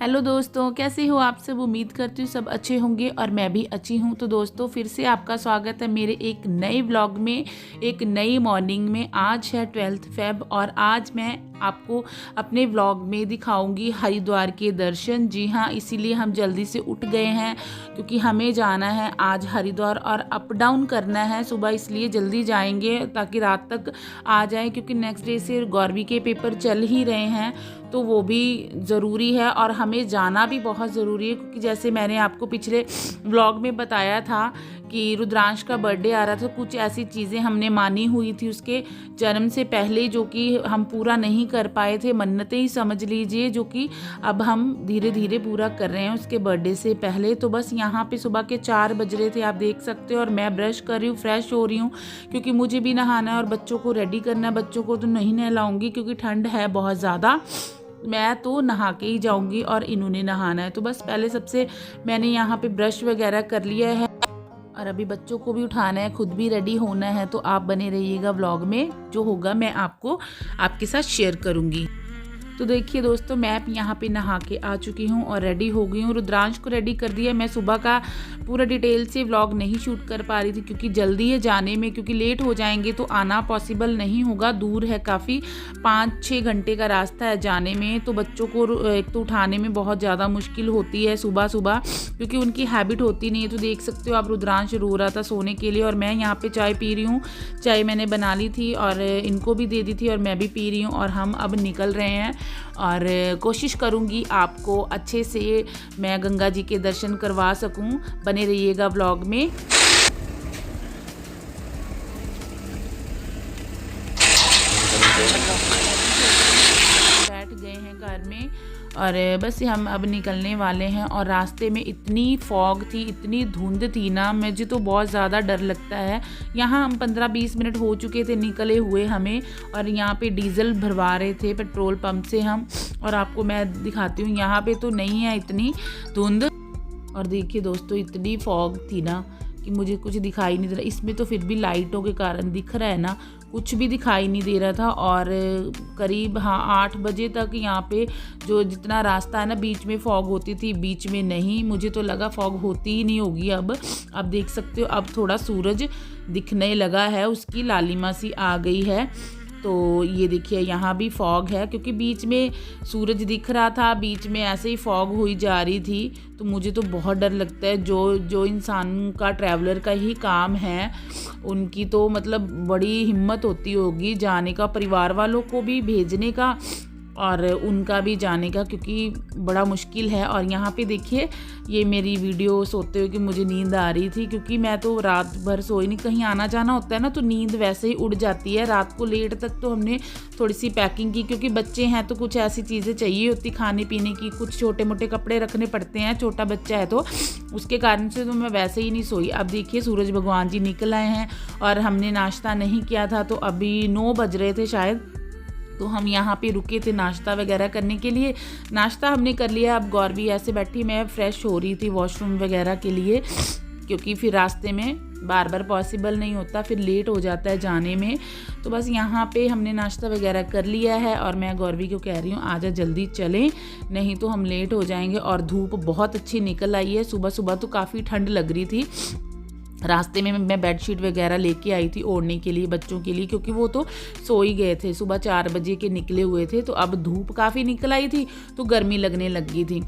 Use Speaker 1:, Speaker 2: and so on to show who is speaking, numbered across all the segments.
Speaker 1: Hello दोस्तों, कैसे हो आप सब। उम्मीद करती हूँ सब अच्छे होंगे और मैं भी अच्छी हूँ। तो दोस्तों फिर से आपका स्वागत है मेरे एक नए व्लॉग में, एक नई मॉर्निंग में। आज है 12 फेब और आज मैं आपको अपने व्लॉग में दिखाऊंगी हरिद्वार के दर्शन। जी हाँ, इसीलिए हम जल्दी से उठ गए हैं क्योंकि हमें जाना है आज हरिद्वार और अप डाउन करना है सुबह, इसलिए जल्दी जाएंगे ताकि रात तक आ जाए, क्योंकि नेक्स्ट डे से गौरवी के पेपर चल ही रहे हैं तो वो भी ज़रूरी है और हमें जाना भी बहुत ज़रूरी है। क्योंकि जैसे मैंने आपको पिछले व्लॉग में बताया था कि रुद्रांश का बर्थडे आ रहा था, कुछ ऐसी चीज़ें हमने मानी हुई थी उसके जन्म से पहले जो कि हम पूरा नहीं कर पाए थे, मन्नतें ही समझ लीजिए, जो कि अब हम धीरे धीरे पूरा कर रहे हैं उसके बर्थडे से पहले। तो बस यहाँ पे सुबह के 4 बज रहे थे, आप देख सकते हो, और मैं ब्रश कर रही हूँ, फ्रेश हो रही हूँ क्योंकि मुझे भी नहाना है और बच्चों को रेडी करना है। बच्चों को तो नहीं नहलाऊंगी क्योंकि ठंड है बहुत ज़्यादा, मैं तो नहा के ही जाऊंगी और इन्होंने नहाना है। तो बस पहले सबसे मैंने यहाँ पे ब्रश वगैरह कर लिया है और अभी बच्चों को भी उठाना है, खुद भी रेडी होना है। तो आप बने रहिएगा व्लॉग में, जो होगा मैं आपको आपके साथ शेयर करूँगी। तो देखिए दोस्तों, मैं यहाँ पे नहा के आ चुकी हूँ और रेडी हो गई हूँ। रुद्रांश को रेडी कर दिया। मैं सुबह का पूरा डिटेल से व्लॉग नहीं शूट कर पा रही थी क्योंकि जल्दी है जाने में, क्योंकि लेट हो जाएंगे तो आना पॉसिबल नहीं होगा, दूर है काफ़ी, 5-6 घंटे का रास्ता है जाने में। तो बच्चों को एक तो उठाने में बहुत ज़्यादा मुश्किल होती है सुबह सुबह, क्योंकि उनकी हैबिट होती नहीं है। तो देख सकते हो आप, रुद्रांश रो रहा था सोने के लिए और मैं यहाँ पर चाय पी रही हूँ। चाय मैंने बना ली थी और इनको भी दे दी थी और मैं भी पी रही हूँ और हम अब निकल रहे हैं। और कोशिश करूँगी आपको अच्छे से मैं गंगा जी के दर्शन करवा सकूँ, बने रहिएगा व्लॉग में। बैठ गए हैं घर में और बस हम अब निकलने वाले हैं। और रास्ते में इतनी फॉग थी, इतनी धुंध थी ना, मुझे तो बहुत ज़्यादा डर लगता है। यहाँ हम 15-20 मिनट हो चुके थे निकले हुए हमें, और यहाँ पे डीजल भरवा रहे थे पेट्रोल पंप से हम। और आपको मैं दिखाती हूँ, यहाँ पे तो नहीं है इतनी धुंध। और देखिए दोस्तों, इतनी फॉग थी ना कि मुझे कुछ दिखाई नहीं दे रहा। इसमें तो फिर भी लाइटों के कारण दिख रहा है ना, कुछ भी दिखाई नहीं दे रहा था। और करीब 8 बजे तक यहाँ पे जो जितना रास्ता है ना, बीच में फॉग होती थी, बीच में नहीं। मुझे तो लगा फॉग होती ही नहीं होगी। अब देख सकते हो, अब थोड़ा सूरज दिखने लगा है, उसकी लालिमा सी आ गई है। तो ये देखिए यहाँ भी फॉग है, क्योंकि बीच में सूरज दिख रहा था, बीच में ऐसे ही फॉग हुई जा रही थी। तो मुझे तो बहुत डर लगता है। जो इंसान का ट्रैवलर का ही काम है, उनकी तो मतलब बड़ी हिम्मत होती होगी जाने का, परिवार वालों को भी भेजने का और उनका भी जाने का, क्योंकि बड़ा मुश्किल है। और यहाँ पे देखिए, ये मेरी वीडियो सोते हुए कि मुझे नींद आ रही थी, क्योंकि मैं तो रात भर सोई नहीं। कहीं आना जाना होता है ना तो नींद वैसे ही उड़ जाती है। रात को लेट तक तो हमने थोड़ी सी पैकिंग की, क्योंकि बच्चे हैं तो कुछ ऐसी चीज़ें चाहिए होती खाने पीने की, कुछ छोटे मोटे कपड़े रखने पड़ते हैं, छोटा बच्चा है तो उसके कारण से तो मैं वैसे ही नहीं सोई। अब देखिए सूरज भगवान जी निकल आए हैं और हमने नाश्ता नहीं किया था, तो अभी 9 बज रहे थे शायद। तो हम यहाँ पे रुके थे नाश्ता वगैरह करने के लिए। नाश्ता हमने कर लिया। अब गौरवी ऐसे बैठी, मैं फ़्रेश हो रही थी वॉशरूम वगैरह के लिए, क्योंकि फिर रास्ते में बार बार पॉसिबल नहीं होता, फिर लेट हो जाता है जाने में। तो बस यहाँ पे हमने नाश्ता वगैरह कर लिया है और मैं गौरवी को कह रही हूँ आजा जल्दी चलें, नहीं तो हम लेट हो जाएंगे। और धूप बहुत अच्छी निकल आई है। सुबह सुबह तो काफ़ी ठंड लग रही थी। रास्ते में मैं बेडशीट वगैरह लेके आई थी ओढ़ने के लिए बच्चों के लिए, क्योंकि वो तो सो ही गए थे, सुबह 4 बजे के निकले हुए थे। तो अब धूप काफ़ी निकल आई थी तो गर्मी लगने लगी थी।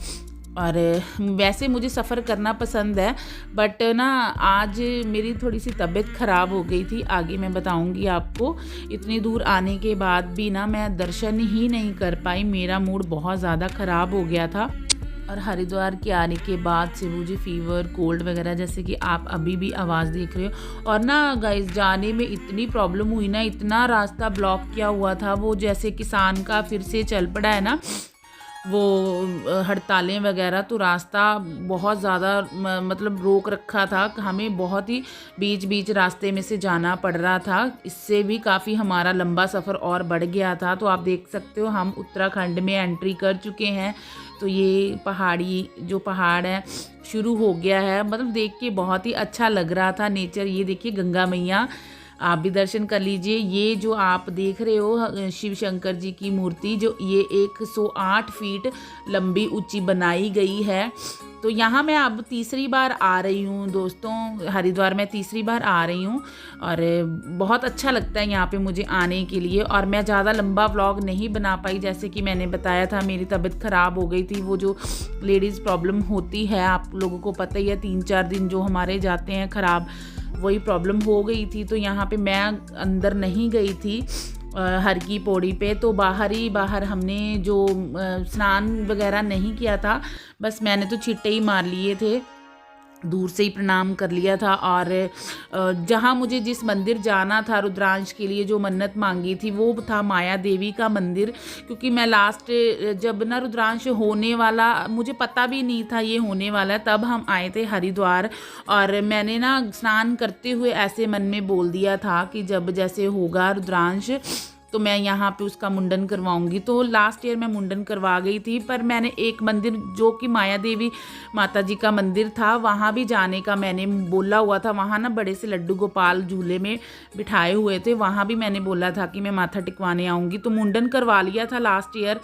Speaker 1: और वैसे मुझे सफ़र करना पसंद है, बट ना आज मेरी थोड़ी सी तबीयत ख़राब हो गई थी, आगे मैं बताऊंगी आपको। इतनी दूर आने के बाद भी ना मैं दर्शन ही नहीं कर पाई, मेरा मूड बहुत ज़्यादा ख़राब हो गया था। और हरिद्वार के आने के बाद से मुझे फीवर, कोल्ड वगैरह, जैसे कि आप अभी भी आवाज़ देख रहे हो। और ना गाइस, जाने में इतनी प्रॉब्लम हुई ना, इतना रास्ता ब्लॉक किया हुआ था। वो जैसे किसान का फिर से चल पड़ा है ना वो हड़तालें वगैरह, तो रास्ता बहुत ज़्यादा मतलब रोक रखा था हमें, बहुत ही बीच बीच रास्ते में से जाना पड़ रहा था। इससे भी काफ़ी हमारा लंबा सफ़र और बढ़ गया था। तो आप देख सकते हो हम उत्तराखंड में एंट्री कर चुके हैं। तो ये पहाड़ी जो पहाड़ है शुरू हो गया है, मतलब देख के बहुत ही अच्छा लग रहा था नेचर। ये देखिए गंगा मैया आप भी दर्शन कर लीजिए। ये जो आप देख रहे हो शिव शंकर जी की मूर्ति, जो ये 108 फीट लंबी ऊंची बनाई गई है। तो यहाँ मैं अब तीसरी बार आ रही हूँ दोस्तों, हरिद्वार में तीसरी बार आ रही हूँ और बहुत अच्छा लगता है यहाँ पे मुझे आने के लिए। और मैं ज़्यादा लंबा व्लॉग नहीं बना पाई, जैसे कि मैंने बताया था मेरी तबीयत ख़राब हो गई थी। वो जो लेडीज़ प्रॉब्लम होती है, आप लोगों को पता ही है, 3-4 दिन जो हमारे जाते हैं ख़राब, वही प्रॉब्लम हो गई थी। तो यहाँ पे मैं अंदर नहीं गई थी हर की पौड़ी पे, तो बाहर ही बाहर हमने जो स्नान वगैरह नहीं किया था, बस मैंने तो छिट्टे ही मार लिए थे, दूर से ही प्रणाम कर लिया था। और जहाँ मुझे जिस मंदिर जाना था रुद्रांश के लिए, जो मन्नत मांगी थी, वो था माया देवी का मंदिर। क्योंकि मैं लास्ट जब ना रुद्रांश होने वाला, मुझे पता भी नहीं था ये होने वाला है, तब हम आए थे हरिद्वार। और मैंने ना स्नान करते हुए ऐसे मन में बोल दिया था कि जब जैसे होगा रुद्रांश तो मैं यहाँ पे उसका मुंडन करवाऊंगी। तो लास्ट ईयर मैं मुंडन करवा गई थी, पर मैंने एक मंदिर जो कि माया देवी माता जी का मंदिर था, वहाँ भी जाने का मैंने बोला हुआ था। वहाँ ना बड़े से लड्डू गोपाल झूले में बिठाए हुए थे, वहाँ भी मैंने बोला था कि मैं माथा टिकवाने आऊँगी। तो मुंडन करवा लिया था लास्ट ईयर,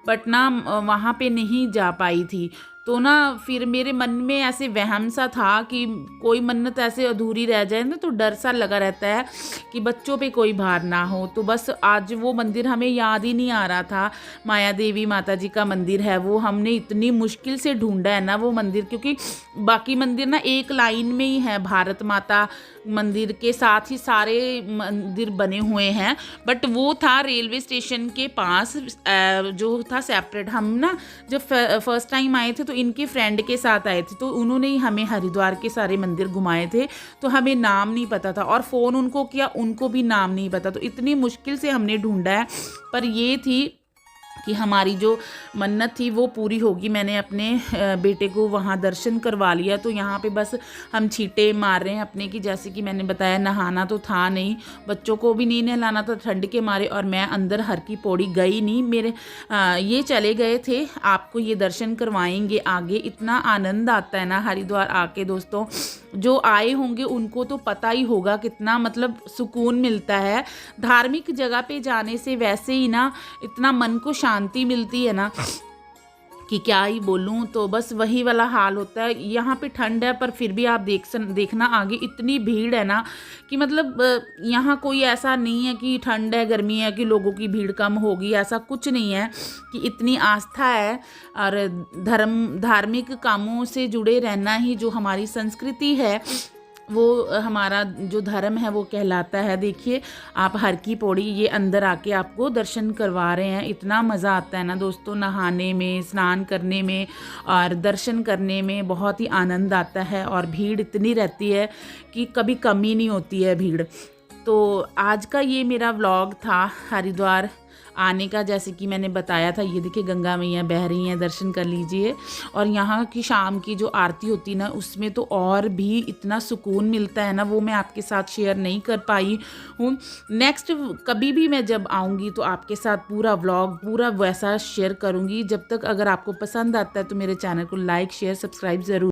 Speaker 1: बट ना वहाँ पे नहीं जा पाई थी। तो ना फिर मेरे मन में ऐसे वहम सा था कि कोई मन्नत ऐसे अधूरी रह जाए ना, तो डर सा लगा रहता है कि बच्चों पे कोई भार ना हो। तो बस आज वो मंदिर हमें याद ही नहीं आ रहा था, माया देवी माता जी का मंदिर है वो। हमने इतनी मुश्किल से ढूंढा है ना वो मंदिर, क्योंकि बाकी मंदिर ना एक लाइन में ही है, भारत माता मंदिर के साथ ही सारे मंदिर बने हुए हैं, बट वो था रेलवे स्टेशन के पास, जो था सेपरेट। हम ना जब फर्स्ट टाइम आए थे तो इनके फ्रेंड के साथ आए थे, तो उन्होंने ही हमें हरिद्वार के सारे मंदिर घुमाए थे, तो हमें नाम नहीं पता था। और फ़ोन उनको किया, उनको भी नाम नहीं पता। तो इतनी मुश्किल से हमने ढूंढा है, पर ये थी कि हमारी जो मन्नत थी वो पूरी होगी। मैंने अपने बेटे को वहाँ दर्शन करवा लिया। तो यहाँ पे बस हम छींटे मार रहे हैं अपने की, जैसे कि मैंने बताया नहाना तो था नहीं, बच्चों को भी नहीं नहलाना था ठंड के मारे, और मैं अंदर हर की पौड़ी गई नहीं। मेरे ये चले गए थे, आपको ये दर्शन करवाएंगे आगे। इतना आनंद आता है ना हरिद्वार आके दोस्तों, जो आए होंगे उनको तो पता ही होगा कितना मतलब सुकून मिलता है। धार्मिक जगह पे जाने से वैसे ही ना इतना मन को शांति मिलती है ना कि क्या ही बोलूँ। तो बस वही वाला हाल होता है। यहाँ पे ठंड है, पर फिर भी आप देखना आगे इतनी भीड़ है ना कि मतलब यहाँ कोई ऐसा नहीं है कि ठंड है गर्मी है कि लोगों की भीड़ कम होगी, ऐसा कुछ नहीं है। कि इतनी आस्था है और धार्मिक कामों से जुड़े रहना ही जो हमारी संस्कृति है, वो हमारा जो धर्म है वो कहलाता है। देखिए आप हर की पौड़ी ये अंदर आके आपको दर्शन करवा रहे हैं। इतना मज़ा आता है ना दोस्तों, नहाने में, स्नान करने में और दर्शन करने में बहुत ही आनंद आता है। और भीड़ इतनी रहती है कि कभी कमी नहीं होती है भीड़। तो आज का ये मेरा व्लॉग था हरिद्वार आने का। जैसे कि मैंने बताया था, ये देखिए गंगा मैया बह रही हैं, दर्शन कर लीजिए। और यहाँ की शाम की जो आरती होती है ना, उसमें तो और भी इतना सुकून मिलता है ना, वो मैं आपके साथ शेयर नहीं कर पाई हूँ। नेक्स्ट कभी भी मैं जब आऊँगी तो आपके साथ पूरा व्लॉग पूरा वैसा शेयर करूँगी। जब तक अगर आपको पसंद आता है तो मेरे चैनल को लाइक शेयर सब्सक्राइब ज़रूर